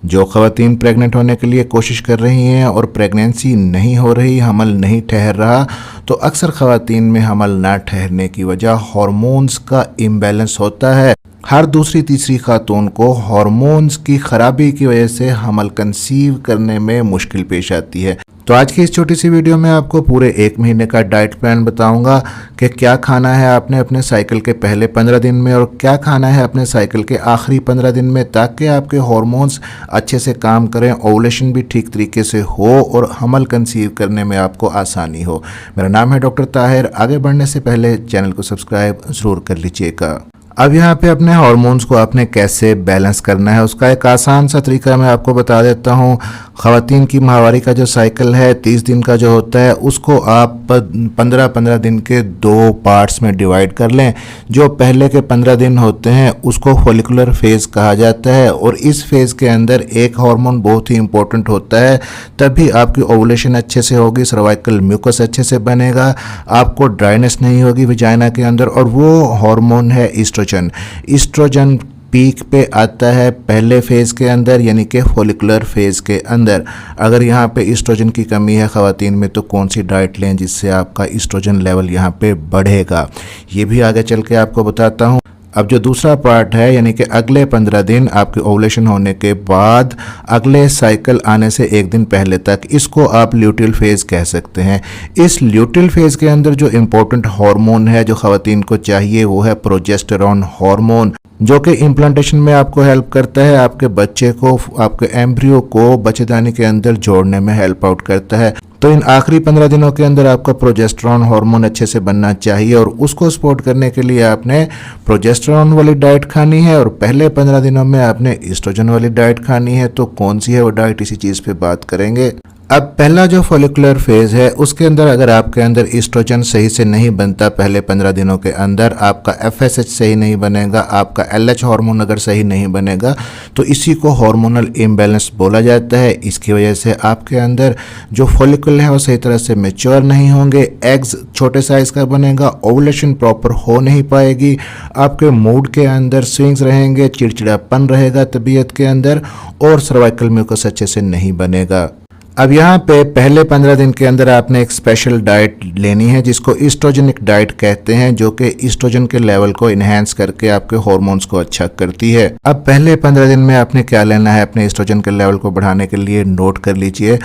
जो ख़वातीन प्रेग्नेंट होने के लिए कोशिश कर रही हैं और प्रेगनेंसी नहीं हो रही, हमल नहीं ठहर रहा, तो अक्सर ख़वातीन में हमल ना ठहरने की वजह हार्मोन्स का इम्बैलेंस होता है। हर दूसरी तीसरी खातून को हार्मोन्स की ख़राबी की वजह से हमल कंसीव करने में मुश्किल पेश आती है। तो आज की इस छोटी सी वीडियो में आपको पूरे 1 महीने का डाइट प्लान बताऊंगा कि क्या खाना है आपने अपने साइकिल के पहले 15 दिन में और क्या खाना है अपने साइकिल के आखिरी 15 दिन में, ताकि आपके हार्मोन्स अच्छे से काम करें, ओवुलेशन भी ठीक तरीके से हो और हमल कंसीव करने में आपको आसानी हो। मेरा नाम है डॉक्टर ताहिर। आगे बढ़ने से पहले चैनल को सब्सक्राइब ज़रूर कर लीजिएगा। अब यहाँ पे अपने हार्मोन्स को आपने कैसे बैलेंस करना है उसका एक आसान सा तरीका मैं आपको बता देता हूँ। ख़वातीन की माहवारी का जो साइकिल है 30 दिन का जो होता है, उसको आप 15-15 दिन के 2 पार्ट्स में डिवाइड कर लें। जो पहले के 15 दिन होते हैं उसको फॉलिकुलर फेज़ कहा जाता है और इस फेज़ के अंदर एक हार्मोन बहुत ही इंपॉर्टेंट होता है, तभी आपकी ओवुलेशन अच्छे से होगी, सर्वाइकल म्यूकस अच्छे से बनेगा, आपको ड्राइनेस नहीं होगी वजाइना के अंदर, और वो हार्मोन है ईस्ट्रोजन पीक पे आता है पहले फेज़ के अंदर, यानी कि फॉलिकुलर फेज़ के अंदर। अगर यहाँ पे ईस्ट्रोजन की कमी है ख़वातीन में तो कौन सी डाइट लें जिससे आपका ईस्ट्रोजन लेवल यहाँ पे बढ़ेगा, ये भी आगे चल के आपको बताता हूँ। अब जो दूसरा पार्ट है, यानी कि अगले 15 दिन आपके ओवुलेशन होने के बाद अगले साइकिल आने से 1 दिन पहले तक, इसको आप ल्यूटियल फेज़ कह सकते हैं। इस ल्यूटियल फेज़ के अंदर जो इम्पोर्टेंट हार्मोन है जो ख़वातीन को चाहिए वो है प्रोजेस्टेरॉन हार्मोन, जो कि इम्प्लांटेशन में आपको हेल्प करता है, आपके बच्चे को, आपके एम्ब्रियो को बच्चेदानी के अंदर जोड़ने में हेल्प आउट करता है। तो इन आखिरी 15 दिनों के अंदर आपका प्रोजेस्टेरॉन हार्मोन अच्छे से बनना चाहिए और उसको सपोर्ट करने के लिए आपने प्रोजेस्टेरॉन वाली डाइट खानी है और पहले 15 दिनों में आपने ईस्ट्रोजन वाली डाइट खानी है। तो कौन सी है वो डाइट, इसी चीज़ पे बात करेंगे। अब पहला जो फॉलिकुलर फेज़ है उसके अंदर अगर आपके अंदर ईस्ट्रोजन सही से नहीं बनता पहले 15 दिनों के अंदर, आपका FSH सही नहीं बनेगा, आपका LH हार्मोन अगर सही नहीं बनेगा, तो इसी को हार्मोनल इम्बैलेंस बोला जाता है। इसकी वजह से आपके अंदर जो फॉलिकल है वो सही तरह से मैच्योर नहीं होंगे, एग्स छोटे साइज़ का बनेगा, ओवुलेशन प्रॉपर हो नहीं पाएगी, आपके मूड के अंदर स्विंग्स रहेंगे, चिड़चिड़ापन रहेगा तबीयत के अंदर, और सर्वाइकल म्यूकस अच्छे से नहीं बनेगा। अब यहाँ पे पहले 15 दिन के अंदर आपने एक स्पेशल डाइट लेनी है जिसको ईस्ट्रोजेनिक डाइट कहते हैं, जो कि ईस्ट्रोजन के लेवल को इन्हेंस करके आपके हार्मोन्स को अच्छा करती है। अब पहले 15 दिन में आपने क्या लेना है अपने ईस्ट्रोजन के लेवल को बढ़ाने के लिए, नोट कर लीजिए।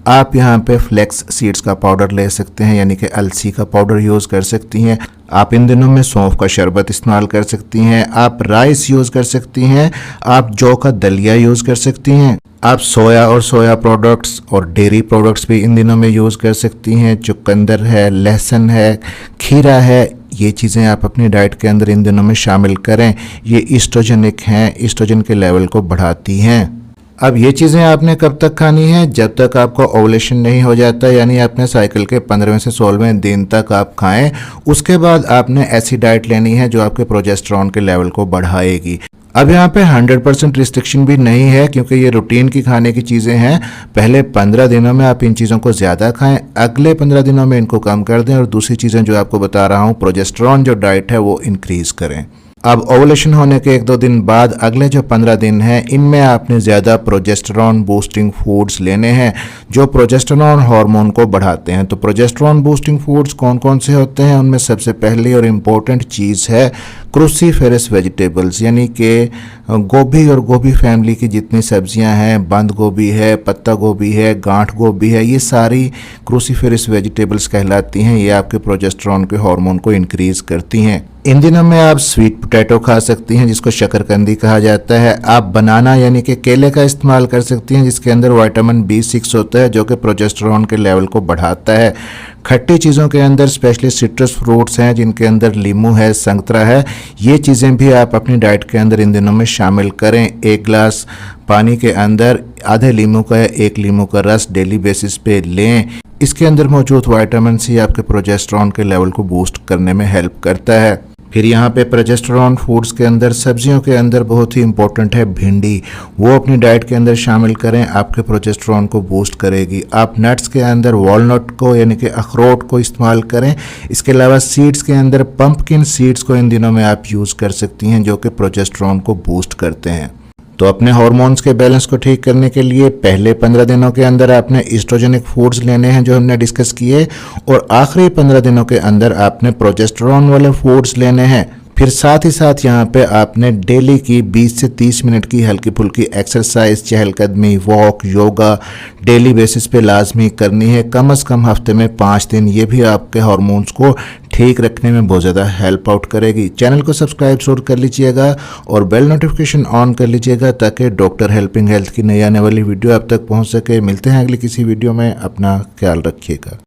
आप यहाँ पे फ्लेक्स सीड्स का पाउडर ले सकते हैं, यानी कि अलसी का पाउडर यूज़ कर सकती हैं। आप इन दिनों में सौंफ का शरबत इस्तेमाल कर सकती हैं, आप राइस यूज़ कर सकती हैं, आप जौ का दलिया यूज़ कर सकती हैं, आप सोया और सोया प्रोडक्ट्स और डेयरी प्रोडक्ट्स भी इन दिनों में यूज़ कर सकती हैं। चुकंदर है, लहसुन है, खीरा है, ये चीज़ें आप अपनी डाइट के अंदर इन दिनों में शामिल करें। ये ईस्ट्रोजेनिक हैं, ईस्ट्रोजन के लेवल को बढ़ाती हैं। अब ये चीज़ें आपने कब तक खानी है, जब तक आपका ओवुलेशन नहीं हो जाता, यानी अपने साइकिल के 15वें से 16वें दिन तक आप खाएं। उसके बाद आपने ऐसी डाइट लेनी है जो आपके प्रोजेस्टेरॉन के लेवल को बढ़ाएगी। अब यहाँ पे 100% रिस्ट्रिक्शन भी नहीं है, क्योंकि ये रूटीन की खाने की चीज़ें हैं। पहले 15 दिनों में आप इन चीज़ों को ज़्यादा खाएं, अगले 15 दिनों में इनको कम कर दें और दूसरी चीज़ें जो आपको बता रहा हूँ प्रोजेस्टेरॉन जो डाइट है वो इंक्रीज़ करें। अब ओवुलेशन होने के 1-2 दिन बाद अगले जो 15 दिन हैं इनमें आपने ज़्यादा प्रोजेस्टेरॉन बूस्टिंग फूड्स लेने हैं जो प्रोजेस्टेरॉन हार्मोन को बढ़ाते हैं। तो प्रोजेस्टेरॉन बूस्टिंग फूड्स कौन कौन से होते हैं, उनमें सबसे पहली और इम्पोर्टेंट चीज़ है क्रूसीफेरस वेजिटेबल्स, यानी कि गोभी और गोभी फैमिली की जितनी सब्जियां हैं, बंद गोभी है, पत्ता गोभी है, गांठ गोभी है, ये सारी क्रूसीफेरस वेजिटेबल्स कहलाती हैं। ये आपके प्रोजेस्टेरॉन के हार्मोन को इंक्रीज़ करती हैं। इन दिनों में आप स्वीट पोटैटो खा सकती हैं जिसको शकरकंदी कहा जाता है। आप बनाना यानी कि केले का इस्तेमाल कर सकती हैं जिसके अंदर विटामिन B6 होता है जो कि प्रोजेस्टेरॉन के लेवल को बढ़ाता है। खट्टी चीज़ों के अंदर स्पेशली सिट्रस फ्रूट्स हैं जिनके अंदर लीमू है, संतरा है, ये चीज़ें भी आप अपनी डाइट के अंदर इन दिनों में शामिल करें। 1 गिलास पानी के अंदर आधे लीमू का 1 लीमू का रस डेली बेसिस पे लें। इसके अंदर मौजूद विटामिन C आपके प्रोजेस्टेरॉन के लेवल को बूस्ट करने में हेल्प करता है। फिर यहाँ पे प्रोजेस्टेरॉन फूड्स के अंदर सब्जियों के अंदर बहुत ही इंपॉर्टेंट है भिंडी, वो अपनी डाइट के अंदर शामिल करें, आपके प्रोजेस्टेरॉन को बूस्ट करेगी। आप नट्स के अंदर वॉलनट को यानी कि अखरोट को इस्तेमाल करें। इसके अलावा सीड्स के अंदर पंपकिन सीड्स को इन दिनों में आप यूज़ कर सकती हैं जो कि प्रोजेस्टेरॉन को बूस्ट करते हैं। तो अपने हार्मोन्स के बैलेंस को ठीक करने के लिए पहले 15 दिनों के अंदर आपने एस्ट्रोजेनिक फूड्स लेने हैं जो हमने डिस्कस किए, और आखिरी 15 दिनों के अंदर आपने प्रोजेस्टेरॉन वाले फूड्स लेने हैं। फिर साथ ही साथ यहाँ पे आपने डेली की 20 से 30 मिनट की हल्की फुल्की एक्सरसाइज, चहलकदमी, वॉक, योगा डेली बेसिस पे लाजमी करनी है, कम से कम हफ्ते में 5 दिन। ये भी आपके हार्मोन्स को ठीक रखने में बहुत ज़्यादा हेल्प आउट करेगी। चैनल को सब्सक्राइब जरूर कर लीजिएगा और बेल नोटिफिकेशन ऑन कर लीजिएगा ताकि डॉक्टर हेल्पिंग हेल्थ की नई आने वाली वीडियो आप तक पहुँच सके। मिलते हैं अगली किसी वीडियो में, अपना ख्याल रखिएगा।